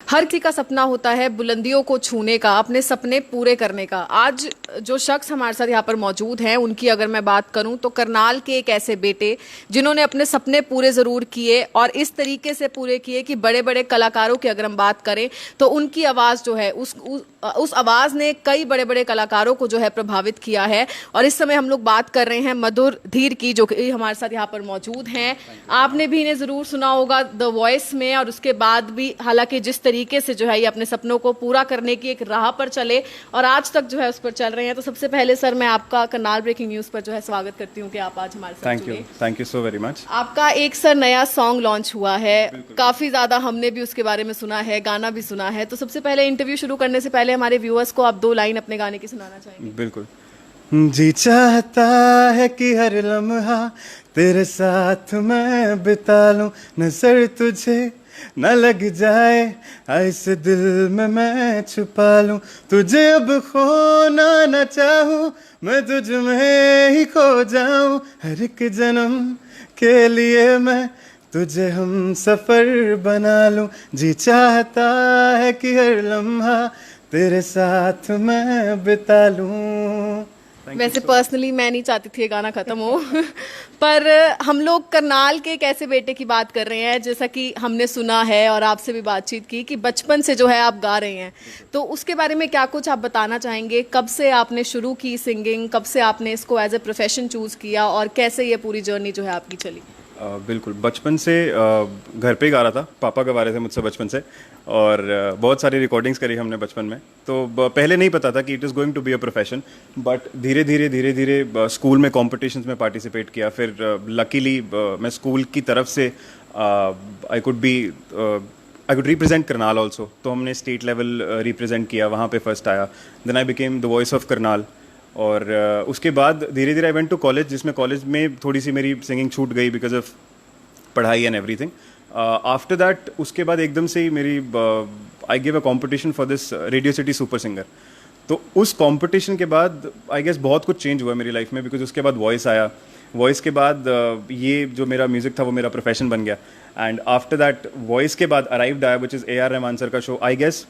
हर किसी का सपना होता है बुलंदियों को छूने का, अपने सपने पूरे करने का। आज जो शख्स हमारे साथ यहाँ पर मौजूद हैं, उनकी अगर मैं बात करूँ तो करनाल के एक ऐसे बेटे जिन्होंने अपने सपने पूरे ज़रूर किए और इस तरीके से पूरे किए कि बड़े बड़े कलाकारों की अगर हम बात करें तो उनकी आवाज़ जो है उस आवाज़ ने कई बड़े बड़े कलाकारों को जो है प्रभावित किया है। और इस समय हम लोग बात कर रहे हैं मधुर धीर की, जो कि हमारे साथ यहाँ पर मौजूद हैं। आपने भी इन्हें ज़रूर सुना होगा द वॉइस में, और उसके बाद भी हालांकि जिस तरीके से जो है ये अपने सपनों को पूरा करने की एक राह पर चले और आज तक जो है उस पर चल रहे हैं। तो सबसे पहले सर मैं आपका करनाल ब्रेकिंग न्यूज़ पर जो है स्वागत करती हूँ कि आप आज हमारे साथ जुड़े। Thank you so very much. आपका एक सर नया सॉन्ग लॉन्च हुआ है, काफ़ी ज़्यादा हमने भी उसके बारे में सुना है, गाना भी सुना है। तो सबसे पहले इंटरव्यू शुरू करने से पहले हमारे व्यूअर्स को आप 2 लाइन अपने गाने की सुनाना चाहेंगे? बिल्कुल। जी चाहता है कि हर लम्हा तेरे साथ मैं बिता लूं, नजर तुझे न लग जाए ऐसे दिल में मैं छुपा लूं, तुझे अब खोना न चाहूं, मैं तुझ में ही खो जाऊं, हर एक जन्म के लिए मैं तुझे हम सफर बना लूं। जी चाहता है कि हर लम्हा तेरे साथ मैं बिता लूं। वैसे पर्सनली मैं नहीं चाहती थी ये गाना खत्म हो पर हम लोग करनाल के एक ऐसे बेटे की बात कर रहे हैं, जैसा कि हमने सुना है और आपसे भी बातचीत की कि बचपन से जो है आप गा रहे हैं। तो उसके बारे में क्या कुछ आप बताना चाहेंगे? कब से आपने शुरू की सिंगिंग, कब से आपने इसको एज ए प्रोफेशन चूज़ किया और कैसे ये पूरी जर्नी जो है आपकी चली? बिल्कुल, बचपन से घर पे ही गा रहा था, पापा गवा रहे थे मुझसे बचपन से, और बहुत सारी रिकॉर्डिंग्स करी हमने बचपन में। तो पहले नहीं पता था कि it is going to be a profession, but धीरे धीरे स्कूल में कॉम्पिटिशन्स में पार्टिसिपेट किया। फिर लकीली मैं स्कूल की तरफ से I could represent Karnal also, तो हमने स्टेट लेवल रिप्रेजेंट किया, वहाँ पे फर्स्ट आया। Then I became the voice of Karnal. और उसके बाद धीरे धीरे आई वेंट टू कॉलेज, जिसमें कॉलेज में थोड़ी सी मेरी सिंगिंग छूट गई बिकॉज ऑफ पढ़ाई एंड एवरीथिंग। आफ्टर दैट उसके बाद एकदम से ही मेरी I give a competition for this Radio City Super Singer. तो उस कंपटीशन के बाद आई गेस बहुत कुछ चेंज हुआ मेरी लाइफ में, बिकॉज उसके बाद वॉइस आया। वॉइस के बाद ये जो मेरा म्यूज़िक था वो मेरा प्रोफेशन बन गया। एंड आफ्टर दैट वॉइस के बाद अराइव्ड आया विच इज़ AR रहमान सर का शो। आई गेस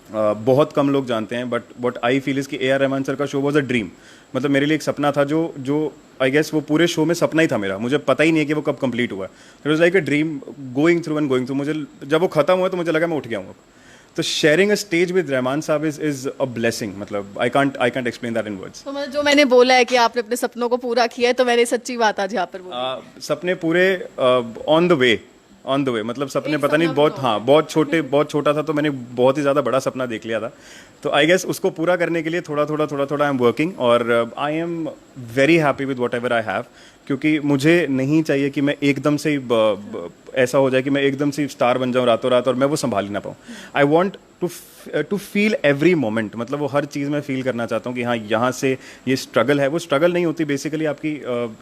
बहुत कम लोग जानते हैं, but what I feel is कि AR रहमान सर का शो वाज अ ड्रीम। मतलब मेरे लिए एक सपना था जो आई गेस वो पूरे शो में सपना ही था मेरा। मुझे पता ही नहीं है कि वो कब कंप्लीट हुआ। It was like a dream going through. मुझे जब वो खत्म हुआ तो मुझे लगा मैं उठ गया हूँ। तो sharing a stage with Rahman साहब इज अ ब्लेसिंग। मतलब I can't explain that in words. तो मतलब जो मैंने बोला है कि आपने अपने सपनों को पूरा किया है, तो मैंने सच्ची बात आज यहाँ पर बोली। सपने पूरे ऑन द वे मतलब सपने पता नहीं बहुत छोटा था, तो मैंने बहुत ही ज़्यादा बड़ा सपना देख लिया था। तो आई गेस उसको पूरा करने के लिए थोड़ा थोड़ा आई एम वर्किंग, और I am very happy with what ever I have. क्योंकि मुझे नहीं चाहिए कि मैं एकदम से ऐसा हो जाए कि मैं एकदम से स्टार बन जाऊँ रातों रात और मैं वो संभाल ही ना पाऊँ। I want to feel every moment. मतलब वो हर चीज़ में फील करना चाहता हूँ कि हाँ, यहाँ से ये स्ट्रगल है। वो स्ट्रगल नहीं होती बेसिकली आपकी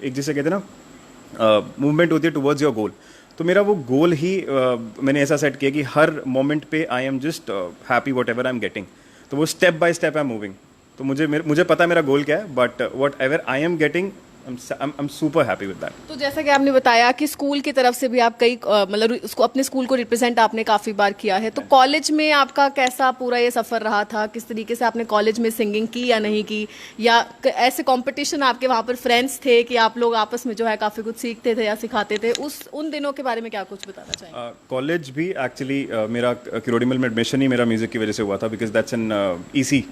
एक जिसे कहते हैं ना मूवमेंट होती है टुवर्ड्स योर गोल। तो मेरा वो गोल ही मैंने ऐसा सेट किया कि हर मोमेंट पे I am just happy what ever I am getting. तो वो step by step I am moving. तो मुझे पता है मेरा गोल क्या है, but what ever I am getting I am super happy with that. तो जैसा कि आपने बताया कि स्कूल की तरफ से भी आप कई मतलब उसको अपने स्कूल को रिप्रेजेंट आपने काफ़ी बार किया है, तो कॉलेज में आपका कैसा पूरा ये सफ़र रहा था? किस तरीके से आपने कॉलेज में सिंगिंग की या नहीं की, या ऐसे कंपटीशन आपके वहाँ पर फ्रेंड्स थे कि आप लोग आपस में जो है काफ़ी कुछ सीखते थे या सिखाते थे? उन दिनों के बारे में क्या कुछ बताना चाहेंगे? कॉलेज भी एक्चुअली मेरा किरोड़ीमल में एडमिशन ही मेरा म्यूज़िक की वजह से हुआ था, because that's an EC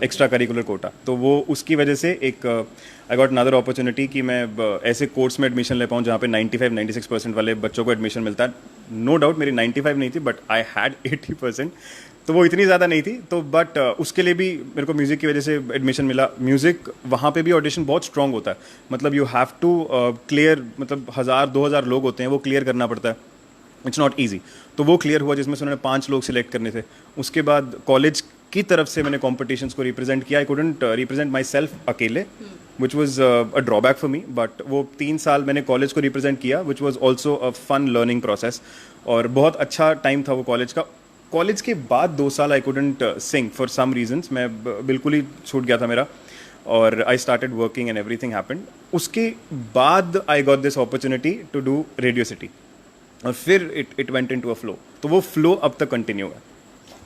extracurricular quota. तो वो उसकी वजह से एक आई गॉट अनदर अपॉर्चुनिटी कि मैं ऐसे कोर्स में एडमिशन ले पाऊँ जहाँ पे 95-96% वाले बच्चों को एडमिशन मिलता है। नो डाउट मेरी 95 नहीं थी, बट आई हैड 80%, तो वो इतनी ज़्यादा नहीं थी। तो बट उसके लिए भी मेरे को म्यूज़िक की वजह से एडमिशन मिला। म्यूज़िक वहाँ पे भी ऑडिशन बहुत स्ट्रॉन्ग होता है। मतलब यू हैव टू क्लियर, मतलब 1000-2000 लोग होते हैं, वो क्लियर करना पड़ता है। It's not easy. तो वो क्लियर हुआ, जिसमें से उन्होंने 5 लोग सिलेक्ट करने थे। उसके बाद कॉलेज की तरफ से मैंने कॉम्पिटिशन्स को रिप्रेजेंट किया। I couldn't represent myself अकेले, which was a drawback for me, but वो 3 साल मैंने कॉलेज को रिप्रेजेंट किया, which was also a fun learning process, और बहुत अच्छा टाइम था वो कॉलेज का। कॉलेज के बाद 2 साल I couldn't sing for some reasons, मैं बिल्कुल ही छूट गया था मेरा, और I started working and everything happened. उसके बाद I got this opportunity to do Radio City. और फिर it went into a flow, तो वो फ्लो अब तक कंटिन्यू है।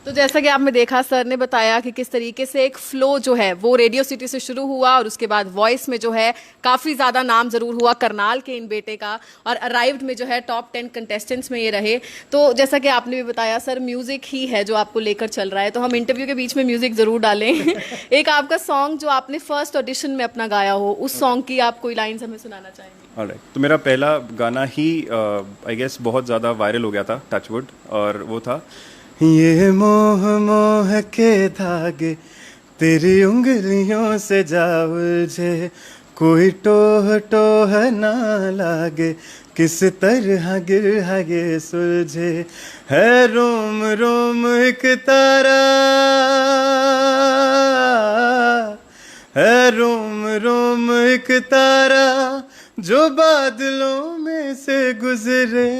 तो जैसा कि आपने देखा, सर ने बताया कि किस तरीके से एक फ्लो जो है वो रेडियो सिटी से शुरू हुआ और उसके बाद वॉइस में जो है काफ़ी ज़्यादा नाम ज़रूर हुआ करनाल के इन बेटे का, और अराइव्ड में जो है टॉप 10 कंटेस्टेंट्स में ये रहे। तो जैसा कि आपने भी बताया सर, म्यूज़िक ही है जो आपको लेकर चल रहा है, तो हम इंटरव्यू के बीच में म्यूज़िक ज़रूर डालें। एक आपका सॉन्ग जो आपने फर्स्ट ऑडिशन में अपना गाया हो, उस सॉन्ग की आप कोई लाइन्स हमें सुनाना चाहेंगे? ऑलराइट, तो मेरा पहला गाना ही आई गेस बहुत ज़्यादा वायरल हो गया था, टचवुड, और वो था ये मोह मोह के धागे तेरी उंगलियों से जा उलझे, कोई टोह टोह ना लागे, किस तरह गिरहा ये सुलझे, है रोम रोम एक तारा, है रोम रोम एक तारा जो बादलों में से गुजरे,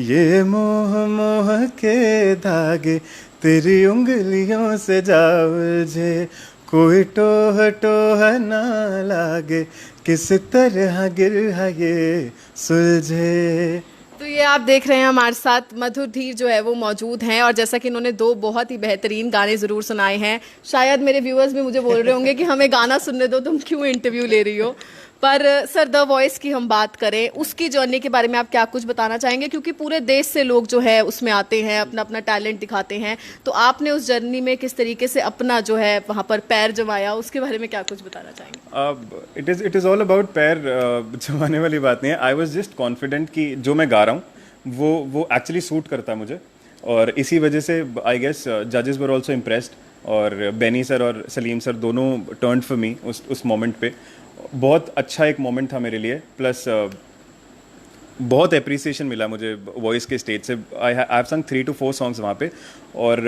ये मोह मोह के धागे तेरी उंगलियों से जा उलझे, कोई टोह टोह ना लागे, किस तरह गिरहा ये सुलझे। तो ये आप देख रहे हैं हमारे साथ मधुर धीर जो है वो मौजूद हैं, और जैसा कि इन्होंने दो बहुत ही बेहतरीन गाने ज़रूर सुनाए हैं। शायद मेरे व्यूअर्स भी मुझे बोल रहे होंगे कि हमें गाना सुनने दो, तुम क्यों इंटरव्यू ले रही हो। पर सर, द वॉइस की हम बात करें, उसकी जर्नी के बारे में आप क्या कुछ बताना चाहेंगे? क्योंकि पूरे देश से लोग जो है उसमें आते हैं, अपना अपना टैलेंट दिखाते हैं, तो आपने उस जर्नी में किस तरीके से अपना जो है वहाँ पर पैर जमाया, उसके बारे में क्या कुछ बताना चाहेंगे? इट इज़ ऑल अबाउट पैर जमाने वाली बात नहीं है। आई वॉज जस्ट कॉन्फिडेंट कि जो मैं गा रहा हूँ वो एक्चुअली सूट करता है मुझे, और इसी वजह से आई गेस जजेस वर ऑल्सो इम्प्रेस्ड, और बेनी सर और सलीम सर दोनों टर्न फॉर मी उस मोमेंट पे। बहुत अच्छा एक मोमेंट था मेरे लिए, प्लस बहुत अप्रिसिएशन मिला मुझे वॉइस के स्टेज से। आई हैव संग 3 to 4 सॉन्ग्स वहाँ पे, और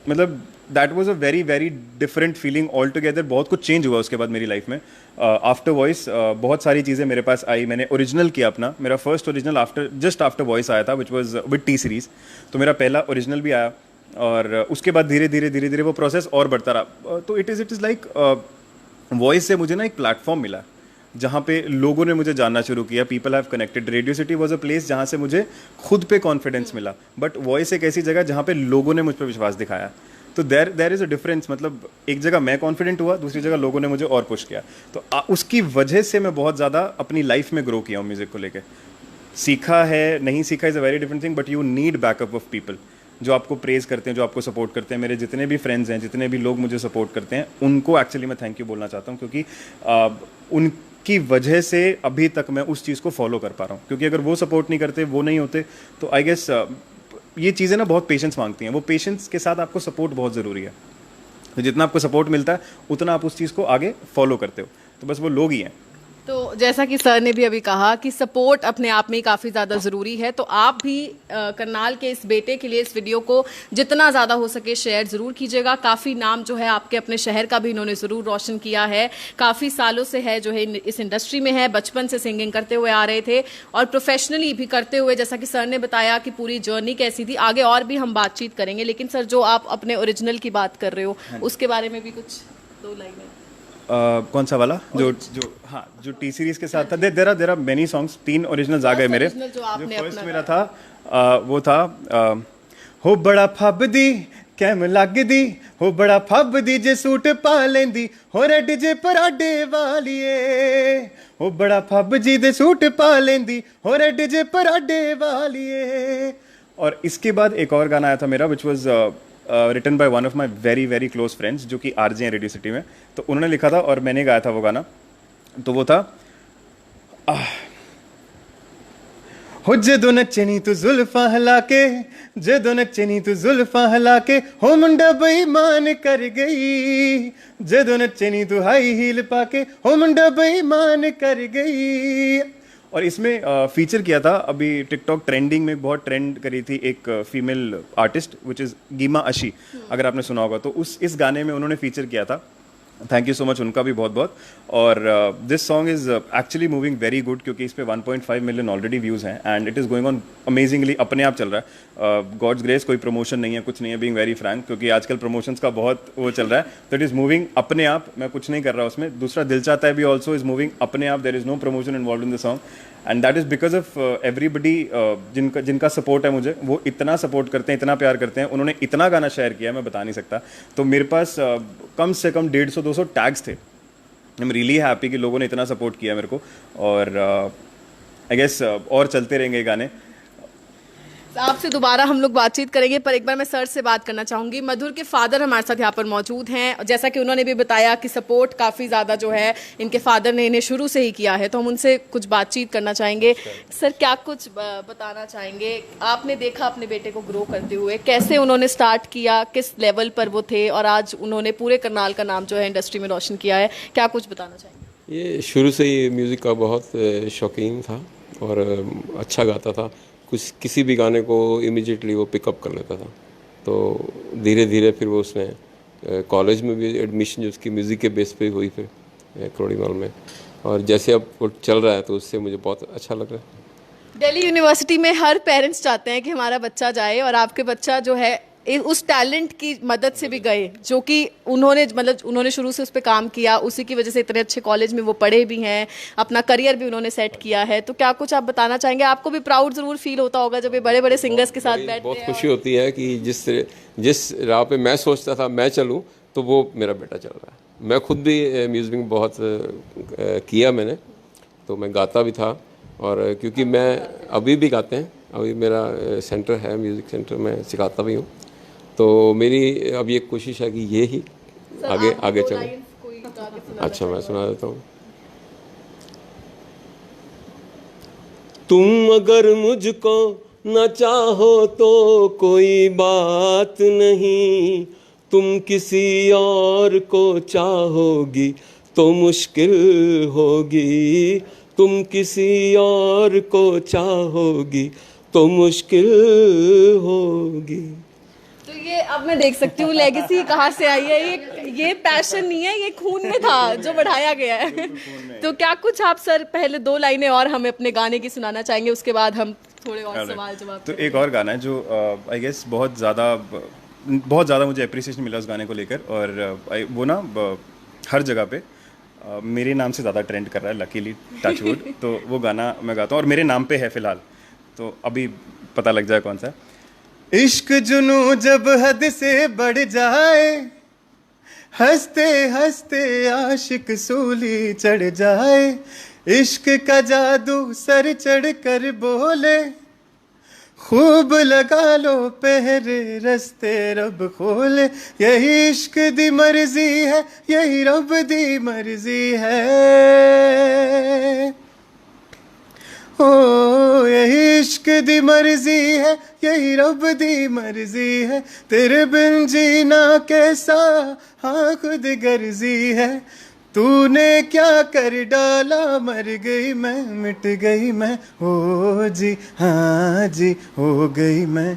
मतलब that was a very very different feeling all together. बहुत कुछ चेंज हुआ उसके बाद मेरी लाइफ में। आफ्टर वॉइस बहुत सारी चीज़ें मेरे पास आई, मैंने ओरिजिनल किया अपना। मेरा first original just after voice आया था, which was with T series, तो मेरा पहला ओरिजिनल भी आया, और उसके बाद धीरे धीरे वो प्रोसेस और बढ़ता रहा। तो इट इज़ लाइक वॉइस से मुझे ना एक प्लेटफॉर्म मिला जहाँ पे लोगों ने मुझे जानना शुरू किया, people have connected. Radio city was a place जहाँ से मुझे खुद पे कॉन्फिडेंस मिला, बट वॉइस एक ऐसी जगह जहाँ पे लोगों ने मुझ पर विश्वास दिखाया। तो देर इज़ अ डिफरेंस, मतलब एक जगह मैं कॉन्फिडेंट हुआ, दूसरी जगह लोगों ने मुझे और पुश किया। तो उसकी वजह से मैं बहुत ज़्यादा अपनी लाइफ में ग्रो किया हूँ म्यूज़िक को लेकर। सीखा है नहीं सीखा is a very different thing, but you need backup of people जो आपको प्रेज़ करते हैं, जो आपको सपोर्ट करते हैं। मेरे जितने भी फ्रेंड्स हैं, जितने भी लोग मुझे सपोर्ट करते हैं, उनको एक्चुअली मैं थैंक यू बोलना चाहता हूँ, क्योंकि उनकी वजह से अभी तक मैं उस चीज़ को फॉलो कर पा रहा हूँ। क्योंकि अगर वो सपोर्ट नहीं करते, वो नहीं होते, तो आई गेस ये चीज़ें ना बहुत पेशेंस मांगती हैं। वो पेशेंस के साथ आपको सपोर्ट बहुत ज़रूरी है। तो जितना आपको सपोर्ट मिलता है उतना आप उस चीज़ को आगे फॉलो करते हो। तो बस वो लोग ही हैं। तो जैसा कि सर ने भी अभी कहा कि सपोर्ट अपने आप में ही काफ़ी ज़्यादा ज़रूरी है, तो आप भी करनाल के इस बेटे के लिए इस वीडियो को जितना ज़्यादा हो सके शेयर ज़रूर कीजिएगा। काफ़ी नाम जो है आपके अपने शहर का भी इन्होंने ज़रूर रोशन किया है। काफ़ी सालों से है जो है इस इंडस्ट्री में है, बचपन से सिंगिंग करते हुए आ रहे थे और प्रोफेशनली भी करते हुए, जैसा कि सर ने बताया कि पूरी जर्नी कैसी थी। आगे और भी हम बातचीत करेंगे, लेकिन सर जो आप अपने ओरिजिनल की बात कर रहे हो उसके बारे में भी कुछ 2 लाइनें। कौन सा वाला जो टी सीरीज के साथ था? There are many songs, 3 originals आ गए मेरे। जो फर्स्ट मेरा था वो था हो बड़ा फब दी कैम लगदी, हो बड़ा फब दी जे सूट पा लेंदी, हो रेड जे पराडे वालिए, हो बड़ा फब जी दे सूट पा लेंदी, हो रेड जे पराडे वालिए। और इसके बाद एक और गाना आया था मेरा, which was written by one of my very very close friends, जो कि आरजे हैं रेडियो सिटी में। तो उन्होंने लिखा था और मैंने गाया था वो गाना। तो वो था हो जदों नचनी तू जुल्फां हिला के, जदों नचनी तू जुल्फां हिला के, हो मुंडा बेईमान कर गई, जदों नचनी तू हाई हील पाके, हो मुंडा बेईमान कर गई। और इसमें फीचर किया था, अभी टिकटॉक ट्रेंडिंग में बहुत ट्रेंड करी थी एक फीमेल आर्टिस्ट, विच इज़ गीमा अशी, अगर आपने सुना होगा। तो इस गाने में उन्होंने फीचर किया था। थैंक यू सो मच उनका भी बहुत बहुत। और this song is actually moving very good, क्योंकि इस पे 1.5 मिलियन ऑलरेडी व्यूज़ हैं and it is going on amazingly, अपने आप चल रहा है। गॉड्स ग्रेस, कोई प्रमोशन नहीं है, कुछ नहीं है, बीइंग वेरी फ्रैंक, क्योंकि आजकल प्रमोशंस का बहुत वो चल रहा है। तो इट इज़ मूविंग अपने आप, मैं कुछ नहीं कर रहा उसमें। दूसरा दिल चाहता है भी ऑल्सो इज़ मूविंग अपने आप, there is no promotion involve in the song. And that is because of everybody जिनका सपोर्ट है मुझे, वो इतना सपोर्ट करते हैं, इतना प्यार करते हैं, उन्होंने इतना गाना शेयर किया मैं बता नहीं सकता। तो मेरे पास कम से कम 150-200 टैग्स थे। आई एम रियली हैप्पी कि लोगों ने इतना सपोर्ट किया मेरे को, और आई गेस और चलते रहेंगे ये गाने। आपसे दोबारा हम लोग बातचीत करेंगे, पर एक बार मैं सर से बात करना चाहूंगी। मधुर के फादर हमारे साथ यहाँ पर मौजूद हैं। जैसा कि उन्होंने भी बताया कि सपोर्ट काफ़ी ज़्यादा जो है इनके फादर ने इन्हें शुरू से ही किया है, तो हम उनसे कुछ बातचीत करना चाहेंगे। सर, क्या कुछ बताना चाहेंगे? आपने देखा अपने बेटे को ग्रो करते हुए, कैसे उन्होंने स्टार्ट किया, किस लेवल पर वो थे, और आज उन्होंने पूरे करनाल का नाम जो है इंडस्ट्री में रोशन किया है, क्या कुछ बताना चाहेंगे? ये शुरू से ही म्यूज़िक का बहुत शौकीन था और अच्छा गाता था। किसी भी गाने को इमीडिएटली वो पिकअप कर लेता था। तो धीरे धीरे फिर वो उसने कॉलेज में भी एडमिशन जो उसकी म्यूज़िक के बेस पे हुई फिर करोड़ीमल में, और जैसे अब वो चल रहा है तो उससे मुझे बहुत अच्छा लग रहा है। दिल्ली यूनिवर्सिटी में हर पेरेंट्स चाहते हैं कि हमारा बच्चा जाए, और आपके बच्चा जो है उस टैलेंट की मदद से भी गए, जो कि उन्होंने शुरू से उस पर काम किया, उसी की वजह से इतने अच्छे कॉलेज में वो पढ़े भी हैं, अपना करियर भी उन्होंने सेट किया है। तो क्या कुछ आप बताना चाहेंगे? आपको भी प्राउड ज़रूर फील होता होगा जब ये बड़े बड़े सिंगर्स के साथ बैठते बहुत हैं। खुशी होती है कि जिस राह पे मैं सोचता था मैं चलूँ, तो वो मेरा बेटा चल रहा है। मैं खुद भी म्यूज़िक में बहुत किया मैंने, तो मैं गाता भी था, और क्योंकि मैं अभी भी गाते हैं, अभी मेरा सेंटर है म्यूज़िक सेंटर, मैं सिखाता भी हूँ। तो मेरी अब ये कोशिश है कि ये ही आगे चले। अच्छा, मैं सुना देता हूँ। तुम अगर मुझको न चाहो तो कोई बात नहीं, तुम किसी और को चाहोगी तो मुश्किल होगी, तुम किसी और को चाहोगी तो मुश्किल होगी। तो ये अब मैं देख सकती हूँ लेगेसी कहाँ से आई है। ये पैशन नहीं है, ये खून में था जो बढ़ाया गया है। तो क्या कुछ आप सर पहले 2 लाइनें और हमें अपने गाने की सुनाना चाहेंगे, उसके बाद हम थोड़े और सवाल जवाब। तो एक और गाना है जो आई गेस बहुत ज़्यादा मुझे अप्रिसिएशन मिला उस गाने को लेकर, और वो ना हर जगह पे मेरे नाम से ज़्यादा ट्रेंड कर रहा है, लकीली, टचवुड। तो वो गाना मैं गाता हूँ और मेरे नाम पे है फ़िलहाल, तो अभी पता लग जाए कौन सा है। इश्क जुनू जब हद से बढ़ जाए, हंसते हंसते आशिक सूली चढ़ जाए, इश्क का जादू सर चढ़ कर बोले, खूब लगा लो पहरे रस्ते रब खोले, यही इश्क दी मर्जी है, यही रब दी मर्जी है, ओ यही इश्क दी मर्जी है, यही रब दी मर्जी है, तेरे बिन जीना कैसा हाँ खुद गर्जी है, तूने क्या कर डाला, मर गई मैं, मिट गई मैं, हो जी हाँ जी हो गई मैं,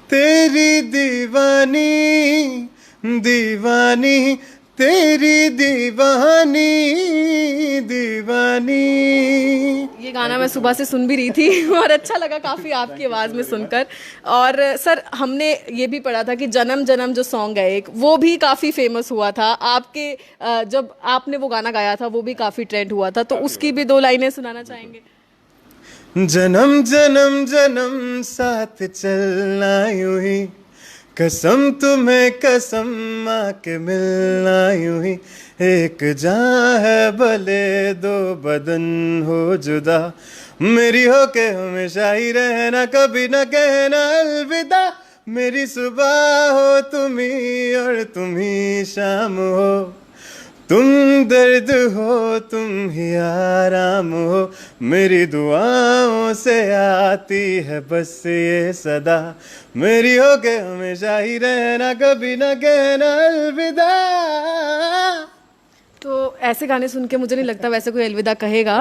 तेरी दीवानी दीवानी, तेरी दीवानी दीवानी। ये गाना मैं सुबह से सुन भी रही थी और अच्छा लगा काफ़ी आपकी आवाज़ में सुनकर। और सर, हमने ये भी पढ़ा था कि जन्म जन्म जो सॉन्ग है एक, वो भी काफ़ी फेमस हुआ था आपके, जब आपने वो गाना गाया था वो भी काफ़ी ट्रेंड हुआ था, तो उसकी भी 2 लाइनें सुनाना चाहेंगे? जन्म जन्म जन्म साथ चलना यूं ही, कसम तुम्हें कसम आके मिलना यूं ही, एक जान है भले 2 बदन हो जुदा, मेरी हो के हमेशा ही रहना, कभी न कहना अलविदा, मेरी सुबह हो तुम ही और तुम ही शाम हो, तुम दर्द हो तुम ही आराम हो, मेरी दुआओं से आती है बस ये सदा, मेरी हो के हमेशा ही रहना, कभी न कहना अलविदा। तो ऐसे गाने सुन के मुझे नहीं लगता वैसे कोई अलविदा कहेगा।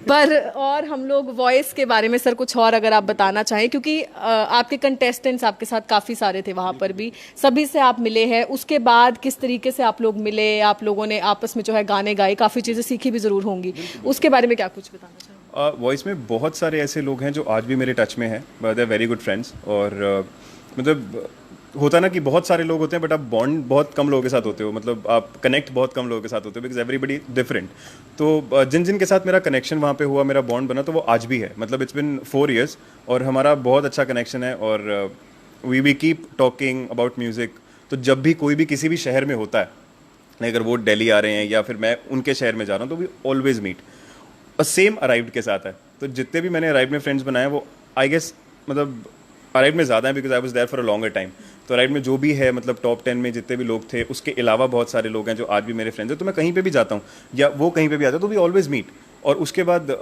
पर और हम लोग वॉइस के बारे में सर कुछ और अगर आप बताना चाहें, क्योंकि आपके कंटेस्टेंट्स आपके साथ काफ़ी सारे थे वहाँ पर भी, सभी से आप मिले हैं, उसके बाद किस तरीके से आप लोग मिले, आप लोगों ने आपस में जो है गाने गाए, काफ़ी चीज़ें सीखी भी ज़रूर होंगी, उसके बारे में क्या कुछ बताना चाहें? वॉइस में बहुत सारे ऐसे लोग हैं जो आज भी मेरे टच में हैं, they are very good friends, और मतलब होता ना कि बहुत सारे लोग होते हैं बट आप बॉन्ड बहुत कम लोगों के साथ होते हो, मतलब आप कनेक्ट बहुत कम लोगों के साथ होते हो बिकॉज एवरीबडी डिफरेंट। तो जिन जिन के साथ मेरा कनेक्शन वहाँ पे हुआ, मेरा बॉन्ड बना, तो वो आज भी है। मतलब इट्स बिन 4 years और हमारा बहुत अच्छा कनेक्शन है और we keep talking about music. तो जब भी कोई भी किसी भी शहर में होता है, अगर वो दिल्ली आ रहे हैं या फिर मैं उनके शहर में जा रहा हूँ, तो वी ऑलवेज मीट। और सेम अराइव्ड के साथ है। तो जितने भी मैंने अराइव्ड में फ्रेंड्स बनाए वो आई गेस मतलब अराइव्ड में ज़्यादा है because I was there for a longer time. तो अराइव्ड में जो भी है मतलब टॉप 10 में जितने भी लोग थे, उसके अलावा बहुत सारे लोग हैं जो आज भी मेरे फ्रेंड्स हैं। तो मैं कहीं पे भी जाता हूँ या वो कहीं पे भी आता है तो वी ऑलवेज मीट। और उसके बाद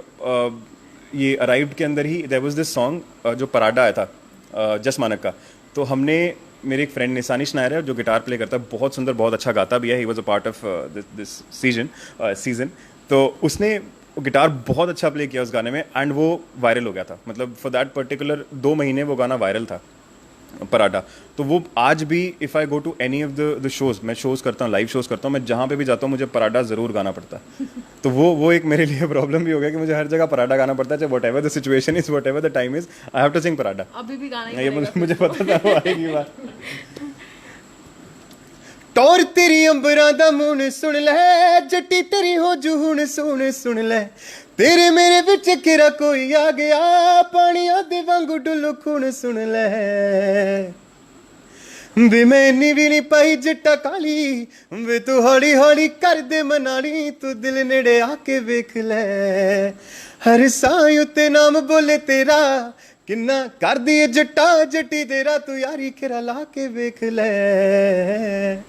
ये अराइव्ड के अंदर ही देयर वाज दिस सॉन्ग जो पराडा आया था जस मानक का। तो हमने, मेरे एक फ्रेंड निशानिश नायर है जो गिटार प्ले करता है, बहुत सुंदर, बहुत अच्छा गाता भी है, he was a part of this season. तो उसने गिटार बहुत अच्छा प्ले किया उस गाने में एंड वो वायरल हो गया था। मतलब फॉर दैट पर्टिकुलर 2 महीने वो गाना वायरल था पराठा। तो वो आज भी if I go to any of the shows, मैं शोज़ करता हूँ, लाइव शोज़ करता हूँ, मैं जहाँ पे भी जाता हूँ मुझे पराठा ज़रूर गाना पड़ता है। तो वो एक मेरे लिए प्रॉब्लम भी हो गया कि मुझे हर जगह पराठा गाना पड़ता है, चाहे whatever the situation is, whatever the time is, I have to sing paratha. अभी भी गाना ये मुझे पता था वो आएगी बात। टोर तेरी अंबरां दा मुन सुन ले, जट्टी तेरी हो जून सुन ले, तेरे मेरे विच किरा कोई आ गया, पानिया दे वांगू डुल्लू खून सुन ले। वे मैं इन्नी भी नहीं पाई जट्टा काली, वे तू हौली हौली कर दे मनाली, तू दिल नेड़े आके वेख ले, हर साई उत्ते नाम बोले तेरा, किन्ना कर दिए जट्टा जट्टी तेरा, तू यारी किरा ला के वेख ले।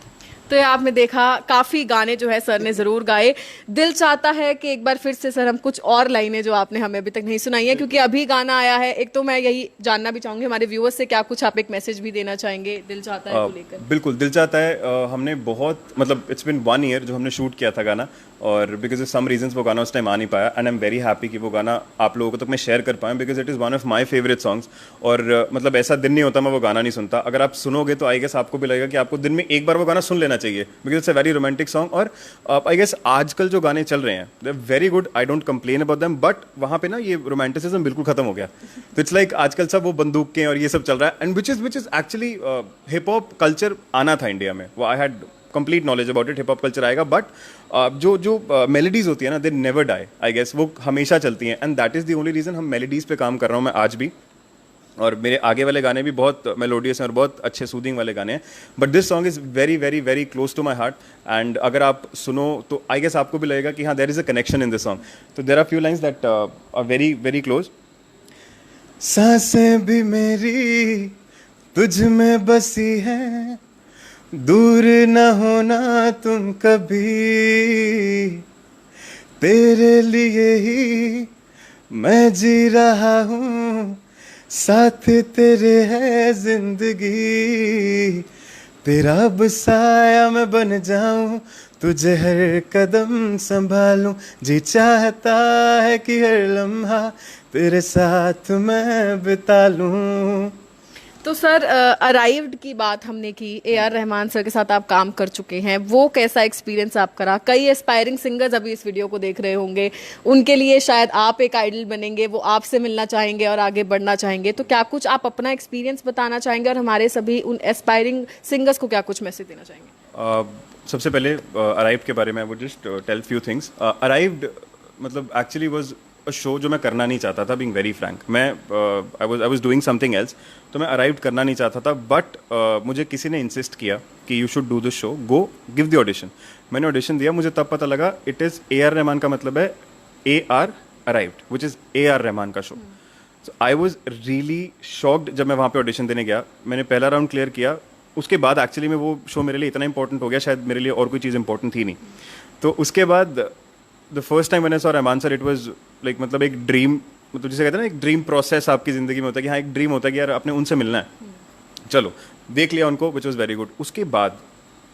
तो ये आपने देखा, काफी गाने जो है सर ने जरूर गाए। दिल चाहता है कि एक बार फिर से सर हम कुछ और लाइनें जो आपने हमें अभी तक नहीं सुनाई है, क्योंकि अभी गाना आया है। एक तो मैं यही जानना भी चाहूंगी हमारे व्यूअर्स से, क्या कुछ आप एक मैसेज भी देना चाहेंगे दिल चाहता है को लेकर? बिल्कुल, दिल चाहता है हमने बहुत, मतलब इट्स बिन 1 year जो हमने शूट किया था गाना, और बिकॉज ऑफ सम रीजंस वो गाना उस टाइम आ नहीं पाया and I am very happy कि वो गाना आप लोगों को तक मैं शेयर कर पाया because it is one of my favourite songs. और मतलब ऐसा दिन नहीं होता मैं वो गाना नहीं सुनता। अगर आप सुनोगे तो आई गेस आपको भी लगेगा कि आपको दिन में एक बार वो गाना सुन लेना चाहिए because it's a very romantic song. और आई गेस आजकल जो गाने चल रहे हैं they are very good, I don't complain about them, but वहाँ पे ना ये रोमांटिसिज्म बिल्कुल खत्म हो गया। तो इट्स लाइक आजकल सब वो बंदूकें और ये सब चल रहा है and which is actually hip hop culture आना था इंडिया में। वो I had complete knowledge about it, hip hop culture आएगा, बट जो मेलोडीज होती है ना they never die, I guess वो हमेशा चलती हैं and that is the only reason हम मेलोडीज पे काम कर रहा हूँ मैं आज भी। और मेरे आगे वाले गाने भी बहुत मेलोडियस हैं और बहुत अच्छे सूदिंग वाले गाने हैं, but this song is very very very close to my heart and अगर आप सुनो तो आई गेस आपको भी लगेगा कि हाँ there is a connection in this song. तो there are few lines that are very very close. सांसें भी मेरी तुझ में बसी हैं, दूर न होना तुम कभी, तेरे लिए ही मैं जी रहा हूँ, साथ तेरे है जिंदगी, तेरा अब साया मैं बन जाऊं, तुझे हर कदम संभालूं, जी चाहता है कि हर लम्हा तेरे साथ मैं बिता लूं। तो सर अराइव्ड की बात हमने की, AR रहमान सर के साथ आप काम कर चुके हैं, वो कैसा एक्सपीरियंस आपका रहा? कई एस्पायरिंग सिंगर्स अभी इस वीडियो को देख रहे होंगे, उनके लिए शायद आप एक आइडल बनेंगे, वो आपसे मिलना चाहेंगे और आगे बढ़ना चाहेंगे। तो क्या कुछ आप अपना एक्सपीरियंस बताना चाहेंगे और हमारे सभी उन एस्पायरिंग सिंगर्स को क्या कुछ मैसेज देना चाहेंगे? सबसे पहले अराइव्ड के बारे में I would just tell few things. Arrived मतलब एक्चुअली वाज अ शो जो मैं करना नहीं चाहता था, बीइंग वेरी फ्रैंक। मैं I was doing something else, तो मैं अराइव्ड करना नहीं चाहता था, बट मुझे किसी ने इंसिस्ट किया कि you should do this show, go give the audition. मैंने ऑडिशन दिया, मुझे तब पता लगा इट इज़ AR रहमान का मतलब है AR arrived, which is AR Rahman का शो। So I was really shocked जब मैं वहाँ पे ऑडिशन देने गया। मैंने पहला राउंड क्लियर किया, उसके बाद एक्चुअली में वो शो मेरे लिए इतना इंपॉर्टेंट हो गया, शायद मेरे लिए और कोई चीज़ इंपॉर्टेंट थी नहीं। तो उसके बाद द फर्स्ट टाइम मैंने saw Rahman sir, it was like मतलब एक ड्रीम, मतलब जिसे कहते हैं ना एक ड्रीम प्रोसेस आपकी ज़िंदगी में होता है कि हाँ एक ड्रीम होता है कि यार आपने उनसे मिलना है। चलो देख लिया उनको, विच वॉज वेरी गुड। उसके बाद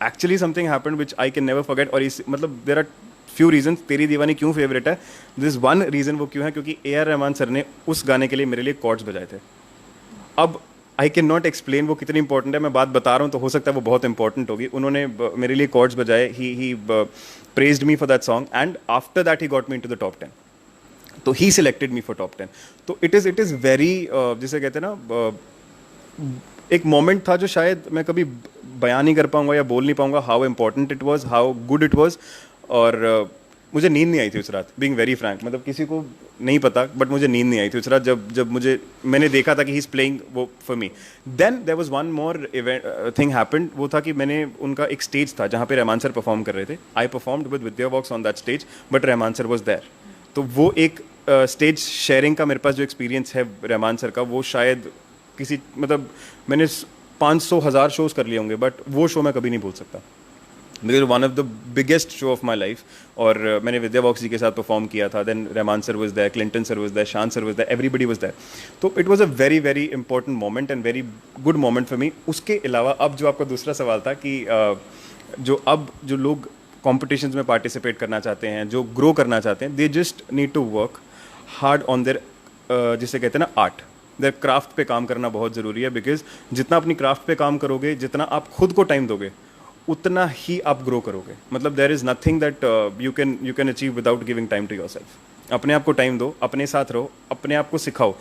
actually something happened which I can never forget, और इस मतलब देयर आर फ्यू रीजंस। तेरी दीवानी क्यों फेवरेट है, दिस वन रीज़न वो क्यों है, क्योंकि AR रहमान सर ने उस गाने के लिए मेरे लिए कॉर्ड्स बजाए थे। अब आई कैन नॉट एक्सप्लेन वो कितनी इंपॉर्टेंट है, मैं बात बता रहा हूँ तो हो सकता है वो बहुत इंपॉर्टेंट होगी। उन्होंने मेरे लिए कॉर्ड्स बजाए, ही praised me for that song and after that he got me into the top 10. तो he selected me for top 10. तो it is very जिसे कहते हैं ना एक मोमेंट था जो शायद मैं कभी बयान नहीं कर पाऊंगा या बोल नहीं पाऊंगा, how important it was, how good it was. और मुझे नींद नहीं आई थी उस रात, बीइंग वेरी फ्रैंक, मतलब किसी को नहीं पता बट मुझे नींद नहीं आई थी उस रात जब मैंने देखा था कि ही इज़ प्लेइंग वो for me. Then there was one more thing happened, वो था कि मैंने उनका एक स्टेज था जहाँ पे रहमान सर परफॉर्म कर रहे थे। I performed with Vidya Vox on that stage but Rahman sir was there. तो वो एक स्टेज शेयरिंग का मेरे पास जो एक्सपीरियंस है रहमान सर का, वो शायद किसी, मतलब मैंने 500,000 शोज़ कर लिए होंगे बट वो शो मैं कभी नहीं भूल सकता, because one of the biggest show of my life. और मैंने विद्या वॉक्स जी के साथ परफॉर्म किया था, then Rahman sir was there, Clinton sir was there, Shaan sir was there, everybody was there. तो it was a very very important moment and very good moment for me. उसके अलावा अब जो आपका दूसरा सवाल था कि जो लोग कॉम्पिटिशन्स में पार्टिसिपेट करना चाहते हैं, जो ग्रो करना चाहते हैं, they just need to work hard on there, जिसे कहते हैं ना आर्ट, देयर क्राफ्ट पे काम करना बहुत ज़रूरी है। बिकॉज जितना अपनी क्राफ्ट पे काम करोगे, जितना आप खुद को टाइम दोगे, उतना ही आप ग्रो करोगे। मतलब there is nothing that you can achieve without giving time to yourself. अपने आप को टाइम दो, अपने साथ रहो, अपने आप को सिखाओ।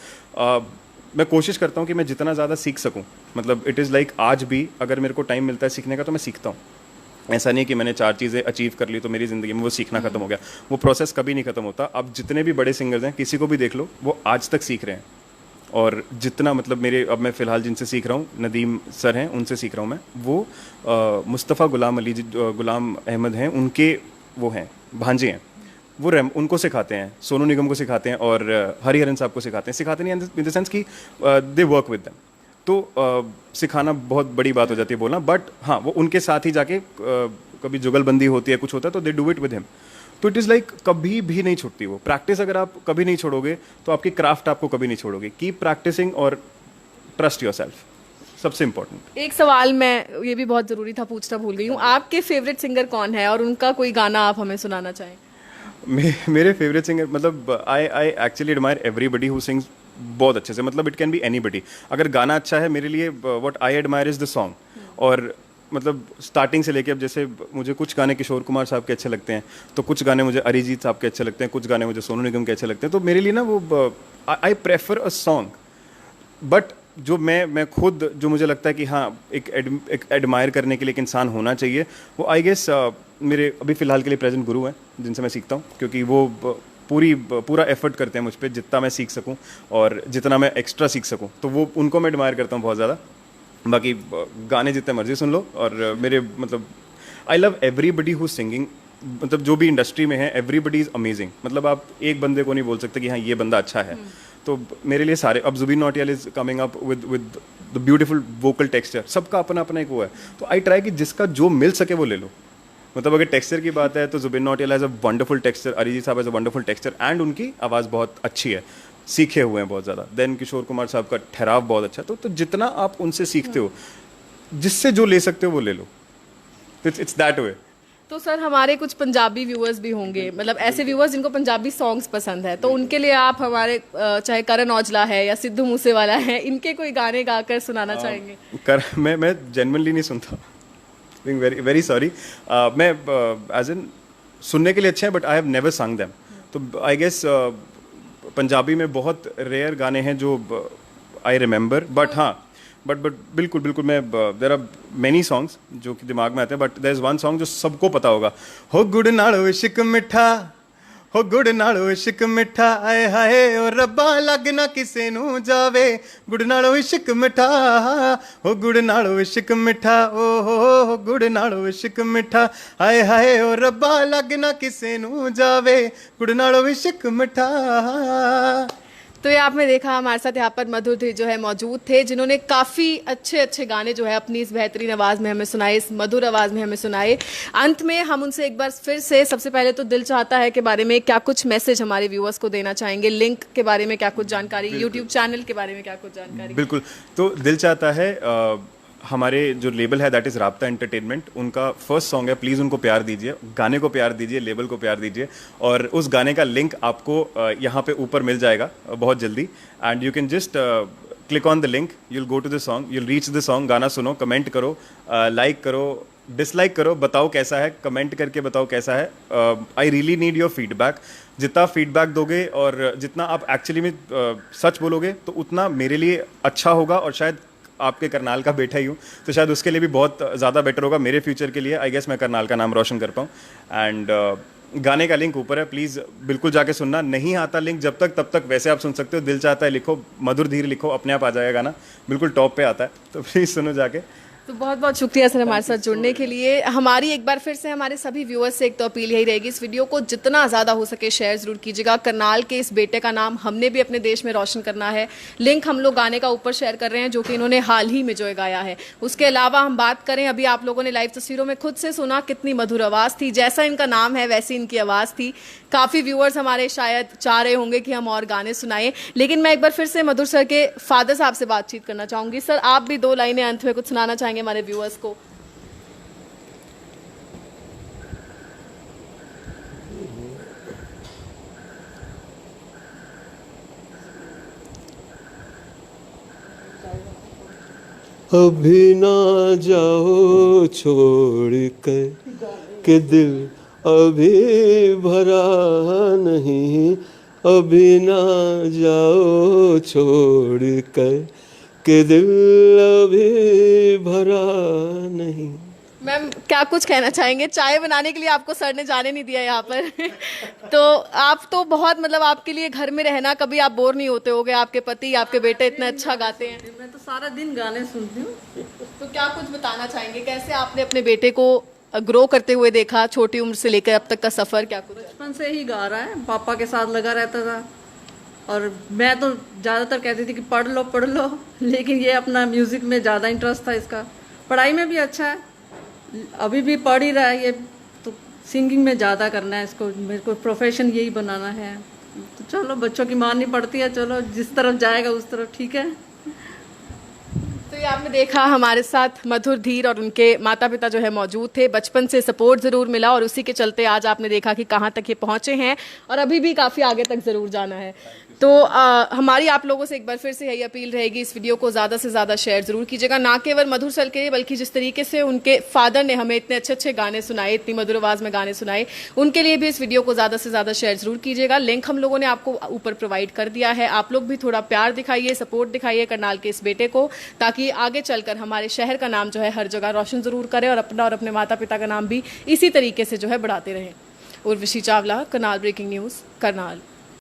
मैं कोशिश करता हूँ कि मैं जितना ज़्यादा सीख सकूँ, मतलब इट इज़ लाइक आज भी अगर मेरे को टाइम मिलता है सीखने का तो मैं सीखता हूँ। ऐसा नहीं कि मैंने 4 चीज़ें अचीव कर ली तो मेरी ज़िंदगी में वो सीखना खत्म हो गया। वो प्रोसेस कभी नहीं खत्म होता। अब जितने भी बड़े सिंगर्स हैं, किसी को भी देख लो, वो आज तक सीख रहे हैं। और जितना, मतलब मेरे, अब मैं फ़िलहाल जिनसे सीख रहा हूँ, नदीम सर हैं, उनसे सीख रहा हूँ मैं। वो मुस्तफ़ा गुलाम अली गुलाम अहमद हैं, उनके वो हैं भांजे हैं, वो उनको सिखाते हैं, सोनू निगम को सिखाते हैं और हरिहरन साहब को सिखाते नहीं इन द सेंस कि दे वर्क विद देम। तो सिखाना बहुत बड़ी बात हो जाती है बोलना, बट हाँ, वो उनके साथ ही जाके कभी जुगलबंदी होती है, कुछ होता है तो they do it with him. तो इट इज़ लाइक कभी भी नहीं छूटती वो प्रैक्टिस। अगर आप कभी नहीं छोड़ोगे तो आपकी क्राफ्ट आपको कभी नहीं छोड़ोगे। कीप प्रैक्टिसिंग और ट्रस्ट योरसेल्फ, सबसे इंपॉर्टेंट। एक सवाल मैं, ये भी बहुत ज़रूरी था, पूछना भूल गई हूँ, आपके फेवरेट सिंगर कौन है और उनका कोई गाना आप हमें सुनाना चाहें? मेरे फेवरेट सिंगर, मतलब I actually admire everybody who sings बहुत अच्छे से। मतलब इट कैन बी एनीबडी। अगर गाना अच्छा है, मेरे लिए what I admire is the song. और मतलब स्टार्टिंग से लेके अब, जैसे मुझे कुछ गाने किशोर कुमार साहब के अच्छे लगते हैं, तो कुछ गाने मुझे अरिजीत साहब के अच्छे लगते हैं, कुछ गाने मुझे सोनू निगम के अच्छे लगते हैं। तो मेरे लिए ना वो I prefer a song, but जो मैं खुद, जो मुझे लगता है कि हाँ एक एडमायर करने के लिए एक इंसान होना चाहिए, वो आई गेस मेरे अभी फ़िलहाल के लिए प्रेजेंट गुरु हैं, जिनसे मैं सीखता हूँ, क्योंकि वो पूरा एफर्ट करते हैं मुझ पर, जितना मैं सीख सकूँ और जितना मैं एक्स्ट्रा सीख सकूँ, तो वो उनको मैं एडमायर करता हूँ बहुत ज़्यादा। बाकी गाने जितने मर्जी सुन लो। और मेरे, मतलब I love everybody who singing, मतलब जो भी इंडस्ट्री में है, एवरीबडी इज़ अमेजिंग। मतलब आप एक बंदे को नहीं बोल सकते कि हाँ ये बंदा अच्छा है। तो मेरे लिए सारे, अब Jubin Nautiyal is coming up with the beautiful vocal texture, सबका अपना अपना एक वो है। तो आई ट्राई कि जिसका जो मिल सके वो ले लो। मतलब अगर टेक्सचर की बात है तो Jubin Nautiyal has a wonderful texture, Arijit साहब has a wonderful texture and उनकी आवाज़ बहुत अच्छी है, सीखे हुए हैं बहुत ज़्यादा। देन किशोर कुमार साहब का ठहराव बहुत अच्छा है। तो जितना आप उनसे सीखते हो, जिससे जो ले सकते हो वो ले लो। It's that way. तो सर, हमारे कुछ पंजाबी व्यूअर्स भी होंगे, मतलब ऐसे व्यूअर्स जिनको पंजाबी सॉन्ग्स पसंद है, तो उनके लिए आप हमारे चाहे करण औजला है या सिद्धू मूसेवाला है, इनके कोई गाने गाकर सुनाना चाहेंगे? मैं जेन्युइनली नहीं सुनता, बीइंग वेरी वेरी सॉरी। मैं एज इन सुनने के लिए अच्छे हैं बट आई हैव नेवर संग देम। तो आई गेस पंजाबी में बहुत रेयर गाने हैं जो आई रिमेंबर, बट हाँ, बट बिल्कुल मैं, देयर आर मैनी सॉन्ग्स जो कि दिमाग में आते हैं, but there is one song जो सबको पता होगा, हो गुड़ नालो इश्क मिठा, हो गुड़ नालो इश्क मिठा, आए हाय ओ रब्बा लग ना किसे नू जावे, गुड़ नालो इश्क मिठा, हो गुड़ नालो इश्क मिठा, ओ हो गुड़ नालो इश्क मिठा, आए हाय ओ रब्बा लग ना किसे नू जावे, गुड़ नालो इश्क मिठा। तो ये आपने देखा, हमारे साथ यहाँ पर मधुर थे जो है मौजूद थे, जिन्होंने काफ़ी अच्छे गाने जो है अपनी इस बेहतरीन आवाज़ में हमें सुनाए, इस मधुर आवाज़ में हमें सुनाए। अंत में हम उनसे एक बार फिर से, सबसे पहले तो दिल चाहता है के बारे में क्या कुछ मैसेज हमारे व्यूअर्स को देना चाहेंगे, लिंक के बारे में क्या कुछ जानकारी, यूट्यूब चैनल के बारे में क्या कुछ जानकारी? बिल्कुल। तो दिल चाहता है, हमारे जो लेबल है दैट इज़ राब्ता एंटरटेनमेंट, उनका फर्स्ट सॉन्ग है, प्लीज़ उनको प्यार दीजिए, गाने को प्यार दीजिए, लेबल को प्यार दीजिए। और उस गाने का लिंक आपको यहाँ पे ऊपर मिल जाएगा बहुत जल्दी, and you can just click on the link, you'll go to the song, you'll reach the song. गाना सुनो, कमेंट करो, लाइक करो, डिसलाइक करो, बताओ कैसा है, कमेंट करके बताओ कैसा है। I really need your feedback. जितना फीडबैक दोगे और जितना आप एक्चुअली में सच बोलोगे तो उतना मेरे लिए अच्छा होगा, और शायद आपके करनाल का बेटा ही हूँ, तो शायद उसके लिए भी बहुत ज़्यादा बेटर होगा मेरे फ्यूचर के लिए। आई गेस मैं करनाल का नाम रोशन कर पाऊँ। एंड गाने का लिंक ऊपर है, प्लीज़ बिल्कुल जाके सुनना। नहीं आता लिंक जब तक तब तक वैसे आप सुन सकते हो, दिल चाहता है लिखो, मधुर धीर लिखो, अपने आप आ जाएगा गाना, बिल्कुल टॉप पे आता है, तो प्लीज़ सुनो जाके। तो बहुत बहुत शुक्रिया सर हमारे साथ जुड़ने के लिए। हमारी एक बार फिर से हमारे सभी व्यूअर्स से एक तो अपील यही रहेगी, इस वीडियो को जितना ज़्यादा हो सके शेयर ज़रूर कीजिएगा। करनाल के इस बेटे का नाम हमने भी अपने देश में रोशन करना है। लिंक हम लोग गाने का ऊपर शेयर कर रहे हैं जो कि इन्होंने हाल ही में जो है गाया है। उसके अलावा हम बात करें, अभी आप लोगों ने लाइव तस्वीरों में खुद से सुना कितनी मधुर आवाज़ थी, जैसा इनका नाम है वैसी इनकी आवाज़ थी। काफ़ी व्यूअर्स हमारे शायद चाह रहे होंगे कि हम और गाने सुनाएं, लेकिन मैं एक बार फिर से मधुर सर के फादर साहब से बातचीत करना चाहूँगी। सर, आप भी 2 लाइनें अंत में कुछ सुनाना चाहेंगे हमारे व्यूअर्स को? अभी ना जाओ छोड़ कर के दिल अभी भरा नहीं, अभी ना जाओ छोड़ कर के दिल अभी भरा नहीं। मैम, क्या कुछ कहना चाहेंगे? चाय बनाने के लिए आपको सर ने जाने नहीं दिया यहाँ पर तो आप तो बहुत, मतलब आपके लिए घर में रहना, कभी आप बोर नहीं होते होगे? आपके पति, आपके बेटे इतना अच्छा गाते हैं। मैं तो सारा दिन गाने सुनती हूँ। तो क्या कुछ बताना चाहेंगे, कैसे आपने अपने बेटे को ग्रो करते हुए देखा, छोटी उम्र से लेकर अब तक का सफर क्या कुछ है? बचपन से ही गा रहा है, पापा के साथ लगा रहता था और मैं तो ज़्यादातर कहती थी कि पढ़ लो, लेकिन ये अपना म्यूज़िक में ज़्यादा इंटरेस्ट था इसका। पढ़ाई में भी अच्छा है, अभी भी पढ़ ही रहा है ये, तो सिंगिंग में ज़्यादा करना है इसको, मेरे को प्रोफेशन यही बनाना है। तो चलो, बच्चों की माननी पड़ती है, चलो जिस तरफ जाएगा उस तरफ ठीक है। तो ये आपने देखा, हमारे साथ मधुर धीर और उनके माता पिता जो है मौजूद थे। बचपन से सपोर्ट ज़रूर मिला और उसी के चलते आज आपने देखा कि कहाँ तक ये पहुँचे हैं और अभी भी काफ़ी आगे तक ज़रूर जाना है। तो हमारी आप लोगों से एक बार फिर से यही अपील रहेगी, इस वीडियो को ज़्यादा से ज़्यादा शेयर ज़रूर कीजिएगा। ना केवल मधुर सर के, बल्कि जिस तरीके से उनके फादर ने हमें इतने अच्छे अच्छे गाने सुनाए, इतनी मधुर आवाज़ में गाने सुनाए, उनके लिए भी इस वीडियो को ज़्यादा से ज़्यादा शेयर ज़रूर कीजिएगा। लिंक हम लोगों ने आपको ऊपर प्रोवाइड कर दिया है। आप लोग भी थोड़ा प्यार दिखाइए, सपोर्ट दिखाइए करनाल के इस बेटे को, ताकि आगे चलकर हमारे शहर का नाम जो है हर जगह रोशन ज़रूर करे और अपना और अपने माता पिता का नाम भी इसी तरीके से जो है बढ़ाते रहें। Urvashi Chawla, Karnal breaking news, Karnal.